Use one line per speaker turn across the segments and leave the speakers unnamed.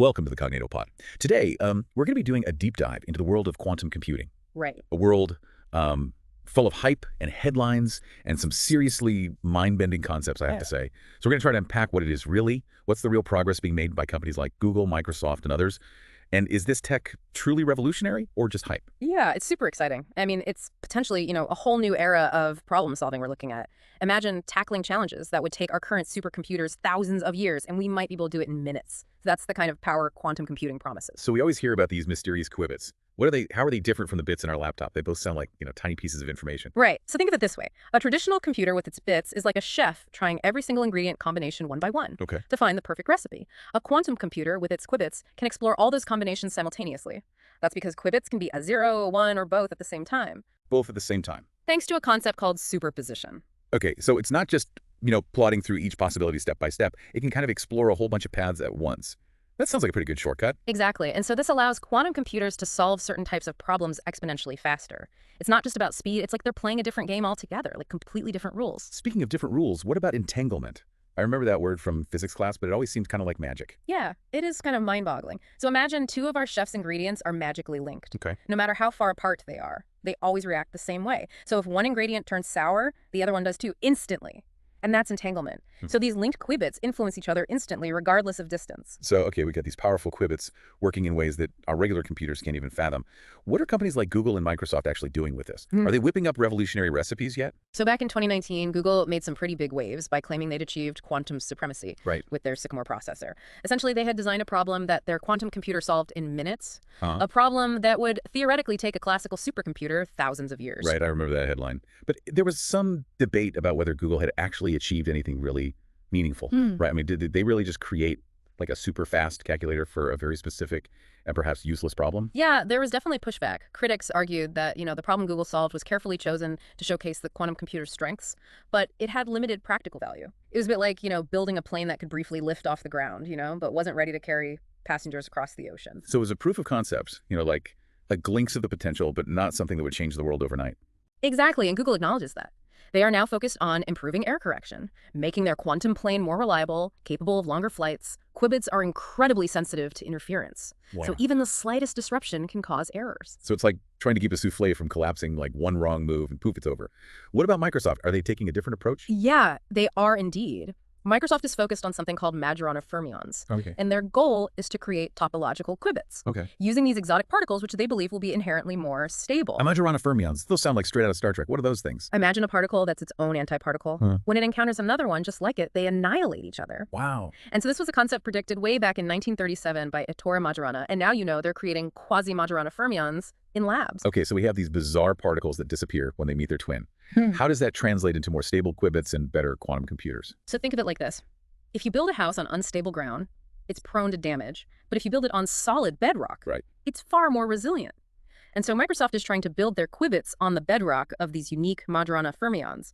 Welcome to the Cognitopod. Today, we're going to be doing a deep dive into the world of quantum computing.
Right.
A world full of hype and headlines and some seriously mind-bending concepts, I have to say. So we're going to try to unpack what it is really, what's the real progress being made by companies like Google, Microsoft, and others, and is this tech truly revolutionary or just hype?
Yeah, it's super exciting. I mean, it's potentially, a whole new era of problem solving we're looking at. Imagine tackling challenges that would take our current supercomputers thousands of years, and we might be able to do it in minutes. So that's the kind of power quantum computing promises.
So we always hear about these mysterious qubits. What are they? How are they different from the bits in our laptop? They both sound like, tiny pieces of information.
Right. So think of it this way. A traditional computer with its bits is like a chef trying every single ingredient combination one by one to find the perfect recipe. A quantum computer with its qubits can explore all those combinations simultaneously. That's because qubits can be a 0, a 1, or both at the same time.
Both at the same time.
Thanks to a concept called superposition.
Okay, so it's not just, plotting through each possibility step by step. It can kind of explore a whole bunch of paths at once. That sounds like a pretty good shortcut.
Exactly. And so this allows quantum computers to solve certain types of problems exponentially faster. It's not just about speed. It's like they're playing a different game altogether, like completely different rules.
Speaking of different rules, what about entanglement? I remember that word from physics class, but it always seems kind of like magic.
Yeah, it is kind of mind-boggling. So imagine two of our chef's ingredients are magically linked.
Okay.
No matter how far apart they are, they always react the same way. So if one ingredient turns sour, the other one does too, instantly. And that's entanglement. So these linked qubits influence each other instantly, regardless of distance.
So, okay, we got these powerful qubits working in ways that our regular computers can't even fathom. What are companies like Google and Microsoft actually doing with this? Are they whipping up revolutionary recipes yet?
So back in 2019, Google made some pretty big waves by claiming they'd achieved quantum supremacy with their Sycamore processor. Essentially, they had designed a problem that their quantum computer solved in minutes, a problem that would theoretically take a classical supercomputer thousands of years.
Right, I remember that headline. But there was some debate about whether Google had actually achieved anything really meaningful, right? I mean, did they really just create like a super fast calculator for a very specific and perhaps useless problem?
Yeah, there was definitely pushback. Critics argued that, the problem Google solved was carefully chosen to showcase the quantum computer's strengths, but it had limited practical value. It was a bit like, building a plane that could briefly lift off the ground, but wasn't ready to carry passengers across the ocean.
So it was a proof of concept, like a glimpse of the potential, but not something that would change the world overnight.
Exactly, and Google acknowledges that. They are now focused on improving error correction, making their quantum plane more reliable, capable of longer flights. Qubits are incredibly sensitive to interference.
Wow.
So even the slightest disruption can cause errors.
So it's like trying to keep a souffle from collapsing, like one wrong move and poof, it's over. What about Microsoft? Are they taking a different approach?
Yeah, they are indeed. Microsoft is focused on something called Majorana fermions, and their goal is to create topological qubits, using these exotic particles, which they believe will be inherently more stable.
Majorana fermions, those sound like straight out of Star Trek. What are those things?
Imagine a particle that's its own antiparticle. When it encounters another one just like it, they annihilate each other.
Wow.
And so this was a concept predicted way back in 1937 by Ettore Majorana, and now they're creating quasi-Majorana fermions in labs.
Okay, so we have these bizarre particles that disappear when they meet their twin. How does that translate into more stable qubits and better quantum computers?
So think of it like this. If you build a house on unstable ground, it's prone to damage. But if you build it on solid bedrock, it's far more resilient. And so Microsoft is trying to build their qubits on the bedrock of these unique Majorana fermions.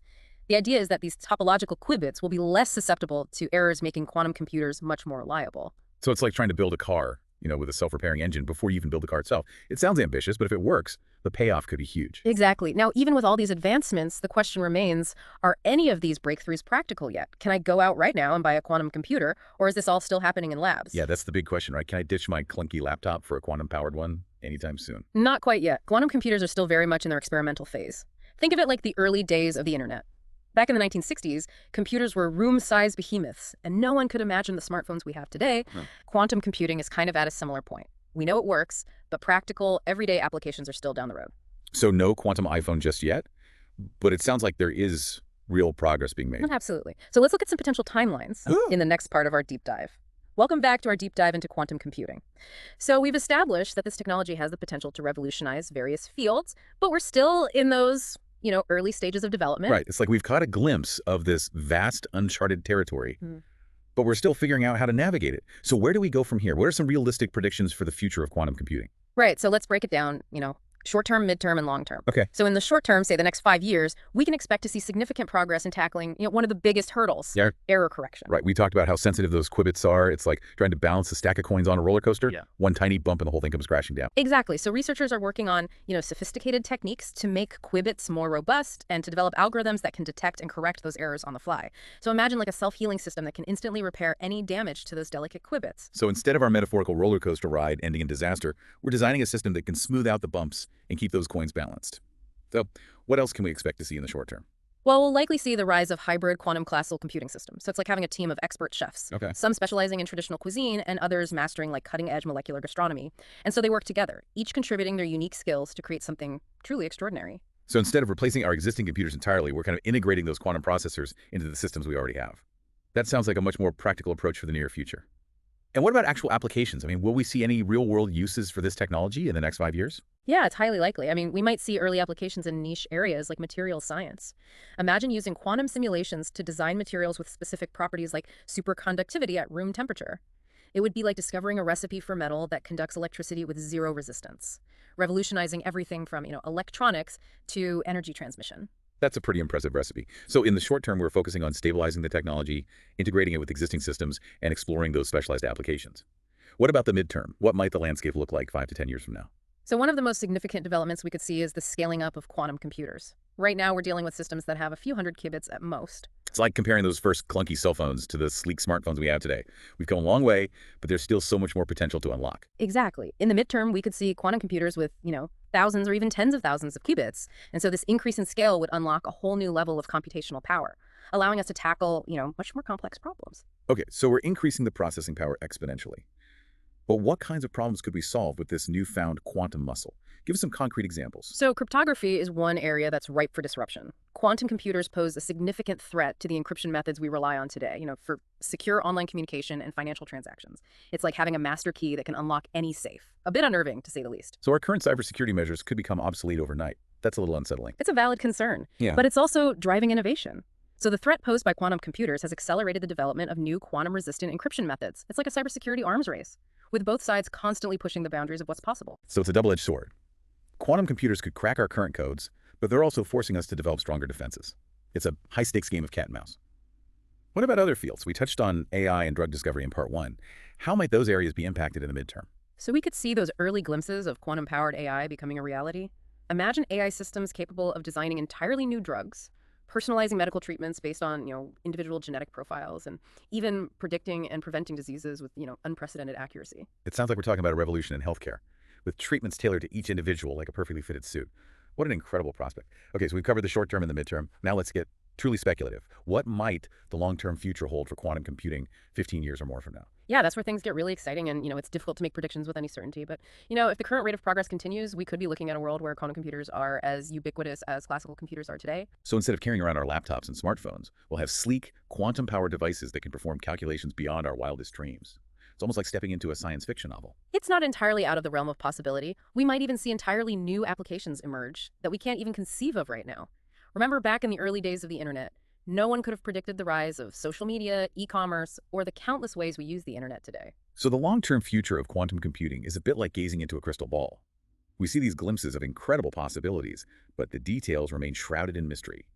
The idea is that these topological qubits will be less susceptible to errors, making quantum computers much more reliable.
So it's like trying to build a car, with a self-repairing engine before you even build the car itself. It sounds ambitious, but if it works, the payoff could be huge.
Exactly. Now, even with all these advancements, the question remains, are any of these breakthroughs practical yet? Can I go out right now and buy a quantum computer, or is this all still happening in labs?
Yeah, that's the big question, right? Can I ditch my clunky laptop for a quantum-powered one anytime soon?
Not quite yet. Quantum computers are still very much in their experimental phase. Think of it like the early days of the internet. Back in the 1960s, computers were room-sized behemoths, and no one could imagine the smartphones we have today. Quantum computing is kind of at a similar point. We know it works, but practical, everyday applications are still down the road.
So no quantum iPhone just yet, but it sounds like there is real progress being made.
Absolutely. So let's look at some potential timelines in the next part of our deep dive. Welcome back to our deep dive into quantum computing. So we've established that this technology has the potential to revolutionize various fields, but we're still in those early stages of development.
Right. It's like we've caught a glimpse of this vast, uncharted territory, but we're still figuring out how to navigate it. So where do we go from here? What are some realistic predictions for the future of quantum computing?
Right. So let's break it down, Short-term, mid-term, and long-term.
Okay.
So in the short term, say the next 5 years, we can expect to see significant progress in tackling, one of the biggest hurdles,
Yeah.
error correction.
Right. We talked about how sensitive those qubits are. It's like trying to balance a stack of coins on a roller coaster.
Yeah.
One tiny bump and the whole thing comes crashing down.
Exactly. So researchers are working on, sophisticated techniques to make qubits more robust and to develop algorithms that can detect and correct those errors on the fly. So imagine like a self-healing system that can instantly repair any damage to those delicate qubits.
So instead of our metaphorical roller coaster ride ending in disaster, we're designing a system that can smooth out the bumps and keep those coins balanced. So what else can we expect to see in the short term?
Well, we'll likely see the rise of hybrid quantum classical computing systems. So it's like having a team of expert chefs.
Okay.
Some specializing in traditional cuisine and others mastering like cutting-edge molecular gastronomy. And so they work together, each contributing their unique skills to create something truly extraordinary.
So instead of replacing our existing computers entirely, we're kind of integrating those quantum processors into the systems we already have. That sounds like a much more practical approach for the near future. And what about actual applications? I mean, will we see any real-world uses for this technology in the next 5 years?
Yeah, it's highly likely. I mean, we might see early applications in niche areas like materials science. Imagine using quantum simulations to design materials with specific properties like superconductivity at room temperature. It would be like discovering a recipe for metal that conducts electricity with zero resistance, revolutionizing everything from, electronics to energy transmission.
That's a pretty impressive recipe. So in the short term, we're focusing on stabilizing the technology, integrating it with existing systems, and exploring those specialized applications. What about the midterm? What might the landscape look like 5 to 10 years from now?
So one of the most significant developments we could see is the scaling up of quantum computers. Right now, we're dealing with systems that have a few hundred qubits at most.
It's like comparing those first clunky cell phones to the sleek smartphones we have today. We've come a long way, but there's still so much more potential to unlock.
Exactly. In the midterm, we could see quantum computers with, thousands or even tens of thousands of qubits. And so this increase in scale would unlock a whole new level of computational power, allowing us to tackle, much more complex problems.
Okay, so we're increasing the processing power exponentially. But what kinds of problems could we solve with this newfound quantum muscle? Give us some concrete examples.
So cryptography is one area that's ripe for disruption. Quantum computers pose a significant threat to the encryption methods we rely on today, for secure online communication and financial transactions. It's like having a master key that can unlock any safe. A bit unnerving, to say the least.
So our current cybersecurity measures could become obsolete overnight. That's a little unsettling.
It's a valid concern,
Yeah.
but it's also driving innovation. So the threat posed by quantum computers has accelerated the development of new quantum-resistant encryption methods. It's like a cybersecurity arms race, with both sides constantly pushing the boundaries of what's possible.
So it's a double-edged sword. Quantum computers could crack our current codes, but they're also forcing us to develop stronger defenses. It's a high-stakes game of cat and mouse. What about other fields? We touched on AI and drug discovery in part 1. How might those areas be impacted in the midterm?
So we could see those early glimpses of quantum-powered AI becoming a reality. Imagine AI systems capable of designing entirely new drugs, personalizing medical treatments based on, individual genetic profiles, and even predicting and preventing diseases with, unprecedented accuracy.
It sounds like we're talking about a revolution in healthcare, with treatments tailored to each individual like a perfectly fitted suit. What an incredible prospect. Okay, so we've covered the short term and the midterm. Now let's get truly speculative. What might the long-term future hold for quantum computing 15 years or more from now?
Yeah, that's where things get really exciting, and, it's difficult to make predictions with any certainty. But, if the current rate of progress continues, we could be looking at a world where quantum computers are as ubiquitous as classical computers are today.
So instead of carrying around our laptops and smartphones, we'll have sleek, quantum-powered devices that can perform calculations beyond our wildest dreams. It's almost like stepping into a science fiction novel.
It's not entirely out of the realm of possibility. We might even see entirely new applications emerge that we can't even conceive of right now. Remember back in the early days of the internet, no one could have predicted the rise of social media, e-commerce, or the countless ways we use the internet today.
So the long-term future of quantum computing is a bit like gazing into a crystal ball. We see these glimpses of incredible possibilities, but the details remain shrouded in mystery.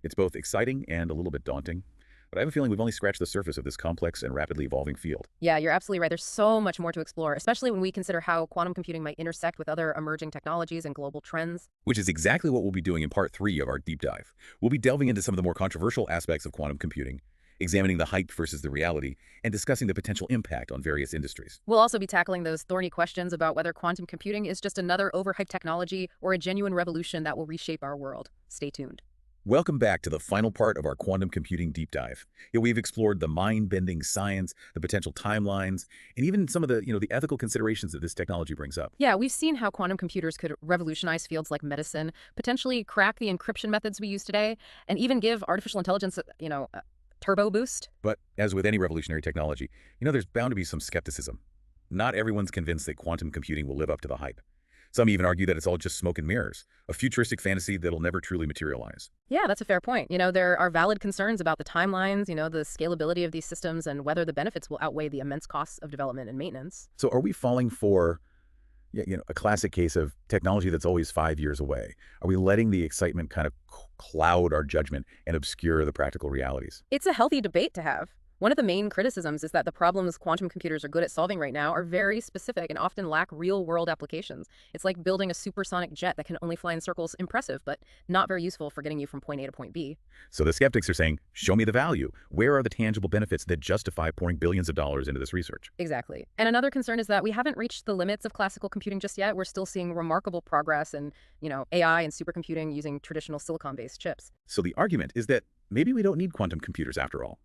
It's both exciting and a little bit daunting, but I have a feeling we've only scratched the surface of this complex and rapidly evolving field.
Yeah, you're absolutely right. There's so much more to explore, especially when we consider how quantum computing might intersect with other emerging technologies and global trends.
Which is exactly what we'll be doing in part 3 of our deep dive. We'll be delving into some of the more controversial aspects of quantum computing, examining the hype versus the reality, and discussing the potential impact on various industries.
We'll also be tackling those thorny questions about whether quantum computing is just another overhyped technology or a genuine revolution that will reshape our world. Stay tuned.
Welcome back to the final part of our quantum computing deep dive. Here we've explored the mind-bending science, the potential timelines, and even some of the, the ethical considerations that this technology brings up.
Yeah, we've seen how quantum computers could revolutionize fields like medicine, potentially crack the encryption methods we use today, and even give artificial intelligence, a turbo boost.
But as with any revolutionary technology, there's bound to be some skepticism. Not everyone's convinced that quantum computing will live up to the hype. Some even argue that it's all just smoke and mirrors, a futuristic fantasy that'll never truly materialize.
Yeah, that's a fair point. There are valid concerns about the timelines, the scalability of these systems, and whether the benefits will outweigh the immense costs of development and maintenance.
So are we falling for, Yeah, a classic case of technology that's always 5 years away. Are we letting the excitement kind of cloud our judgment and obscure the practical realities?
It's a healthy debate to have. One of the main criticisms is that the problems quantum computers are good at solving right now are very specific and often lack real-world applications. It's like building a supersonic jet that can only fly in circles. Impressive, but not very useful for getting you from point A to point B.
So the skeptics are saying, show me the value. Where are the tangible benefits that justify pouring billions of dollars into this research?
Exactly. And another concern is that we haven't reached the limits of classical computing just yet. We're still seeing remarkable progress in, AI and supercomputing using traditional silicon-based chips.
So the argument is that maybe we don't need quantum computers after all.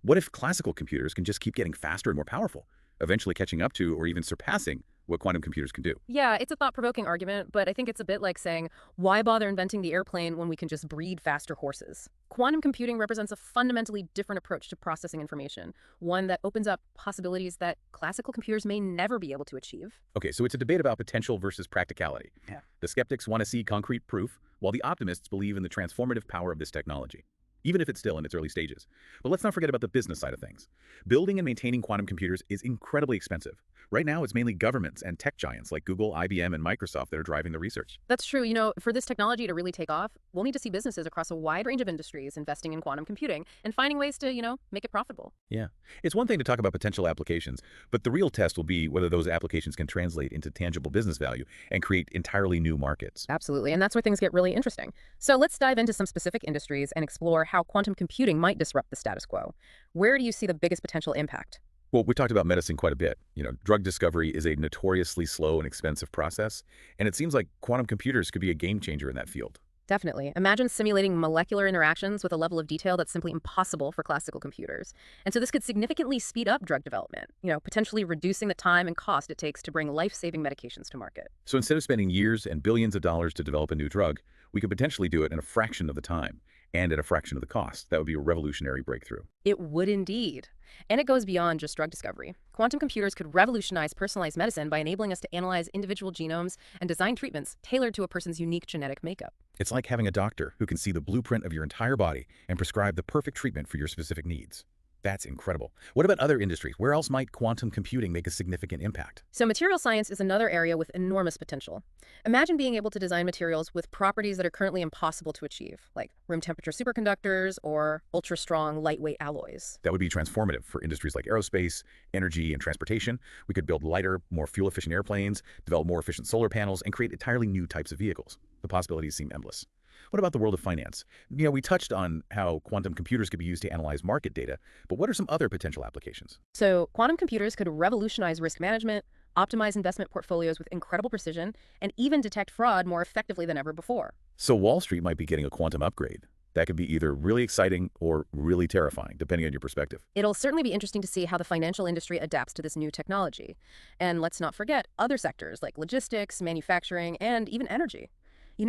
What if classical computers can just keep getting faster and more powerful, eventually catching up to or even surpassing what quantum computers can do?
Yeah, it's a thought-provoking argument, but I think it's a bit like saying, why bother inventing the airplane when we can just breed faster horses? Quantum computing represents a fundamentally different approach to processing information, one that opens up possibilities that classical computers may never be able to achieve.
Okay, so it's a debate about potential versus practicality.
Yeah.
The skeptics want to see concrete proof, while the optimists believe in the transformative power of this technology, even if it's still in its early stages. But let's not forget about the business side of things. Building and maintaining quantum computers is incredibly expensive. Right now, it's mainly governments and tech giants like Google, IBM, and Microsoft that are driving the research.
That's true. For this technology to really take off, we'll need to see businesses across a wide range of industries investing in quantum computing and finding ways to, make it profitable.
Yeah. It's one thing to talk about potential applications, but the real test will be whether those applications can translate into tangible business value and create entirely new markets.
Absolutely. And that's where things get really interesting. So let's dive into some specific industries and explore how quantum computing might disrupt the status quo. Where do you see the biggest potential impact?
Well, we talked about medicine quite a bit. Drug discovery is a notoriously slow and expensive process, and it seems like quantum computers could be a game changer in that field.
Definitely. Imagine simulating molecular interactions with a level of detail that's simply impossible for classical computers. And so this could significantly speed up drug development, potentially reducing the time and cost it takes to bring life-saving medications to market.
So instead of spending years and billions of dollars to develop a new drug, we could potentially do it in a fraction of the time and at a fraction of the cost. That would be a revolutionary breakthrough.
It would indeed. And it goes beyond just drug discovery. Quantum computers could revolutionize personalized medicine by enabling us to analyze individual genomes and design treatments tailored to a person's unique genetic makeup.
It's like having a doctor who can see the blueprint of your entire body and prescribe the perfect treatment for your specific needs. That's incredible. What about other industries? Where else might quantum computing make a significant impact?
So material science is another area with enormous potential. Imagine being able to design materials with properties that are currently impossible to achieve, like room temperature superconductors or ultra-strong lightweight alloys.
That would be transformative for industries like aerospace, energy, and transportation. We could build lighter, more fuel-efficient airplanes, develop more efficient solar panels, and create entirely new types of vehicles. The possibilities seem endless. What about the world of finance? We touched on how quantum computers could be used to analyze market data, but what are some other potential applications?
So quantum computers could revolutionize risk management, optimize investment portfolios with incredible precision, and even detect fraud more effectively than ever before.
So Wall Street might be getting a quantum upgrade. That could be either really exciting or really terrifying, depending on your perspective.
It'll certainly be interesting to see how the financial industry adapts to this new technology. And let's not forget other sectors like logistics, manufacturing, and even energy.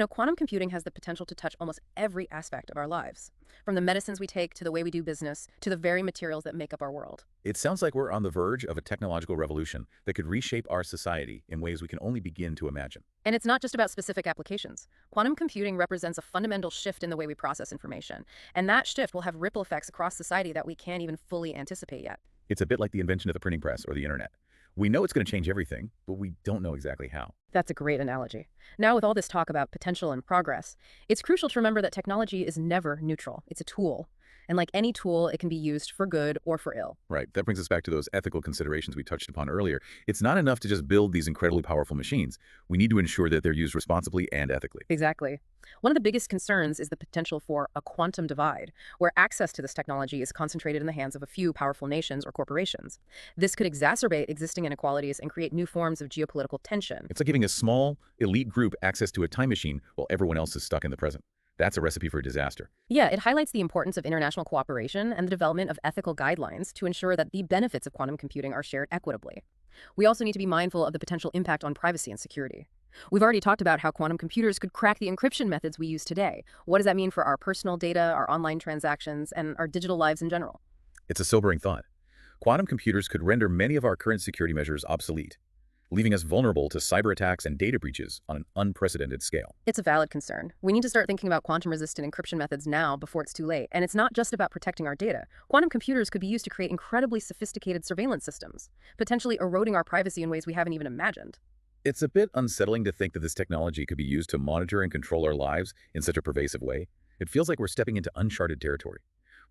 Quantum computing has the potential to touch almost every aspect of our lives, from the medicines we take to the way we do business to the very materials that make up our world.
It sounds like we're on the verge of a technological revolution that could reshape our society in ways we can only begin to imagine.
And it's not just about specific applications. Quantum computing represents a fundamental shift in the way we process information, and that shift will have ripple effects across society that we can't even fully anticipate yet.
It's a bit like the invention of the printing press or the internet. We know it's going to change everything, but we don't know exactly how.
That's a great analogy. Now, with all this talk about potential and progress, it's crucial to remember that technology is never neutral. It's a tool. And like any tool, it can be used for good or for ill.
Right. That brings us back to those ethical considerations we touched upon earlier. It's not enough to just build these incredibly powerful machines. We need to ensure that they're used responsibly and ethically.
Exactly. One of the biggest concerns is the potential for a quantum divide, where access to this technology is concentrated in the hands of a few powerful nations or corporations. This could exacerbate existing inequalities and create new forms of geopolitical tension.
It's like giving a small, elite group access to a time machine while everyone else is stuck in the present. That's a recipe for disaster.
Yeah, it highlights the importance of international cooperation and the development of ethical guidelines to ensure that the benefits of quantum computing are shared equitably. We also need to be mindful of the potential impact on privacy and security. We've already talked about how quantum computers could crack the encryption methods we use today. What does that mean for our personal data, our online transactions, and our digital lives in general?
It's a sobering thought. Quantum computers could render many of our current security measures obsolete, leaving us vulnerable to cyber attacks and data breaches on an unprecedented scale.
It's a valid concern. We need to start thinking about quantum-resistant encryption methods now before it's too late. And it's not just about protecting our data. Quantum computers could be used to create incredibly sophisticated surveillance systems, potentially eroding our privacy in ways we haven't even imagined.
It's a bit unsettling to think that this technology could be used to monitor and control our lives in such a pervasive way. It feels like we're stepping into uncharted territory,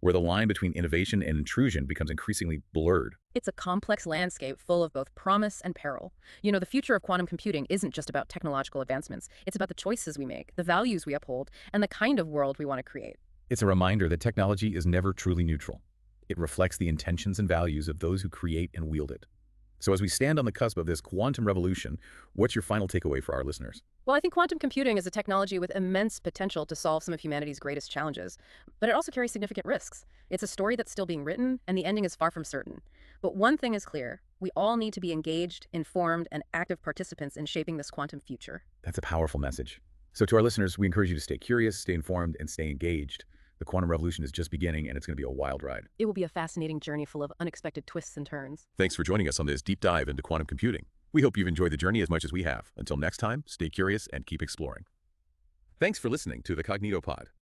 where the line between innovation and intrusion becomes increasingly blurred.
It's a complex landscape full of both promise and peril. You know, the future of quantum computing isn't just about technological advancements. It's about the choices we make, the values we uphold, and the kind of world we want to create.
It's a reminder that technology is never truly neutral. It reflects the intentions and values of those who create and wield it. So as we stand on the cusp of this quantum revolution, what's your final takeaway for our listeners?
Well, I think quantum computing is a technology with immense potential to solve some of humanity's greatest challenges, but it also carries significant risks. It's a story that's still being written, and the ending is far from certain. But one thing is clear: we all need to be engaged, informed, and active participants in shaping this quantum future.
That's a powerful message. So to our listeners, we encourage you to stay curious, stay informed, and stay engaged. The quantum revolution is just beginning, and it's going to be a wild ride.
It will be a fascinating journey full of unexpected twists and turns.
Thanks for joining us on this deep dive into quantum computing. We hope you've enjoyed the journey as much as we have. Until next time, stay curious and keep exploring. Thanks for listening to the Cognito Pod.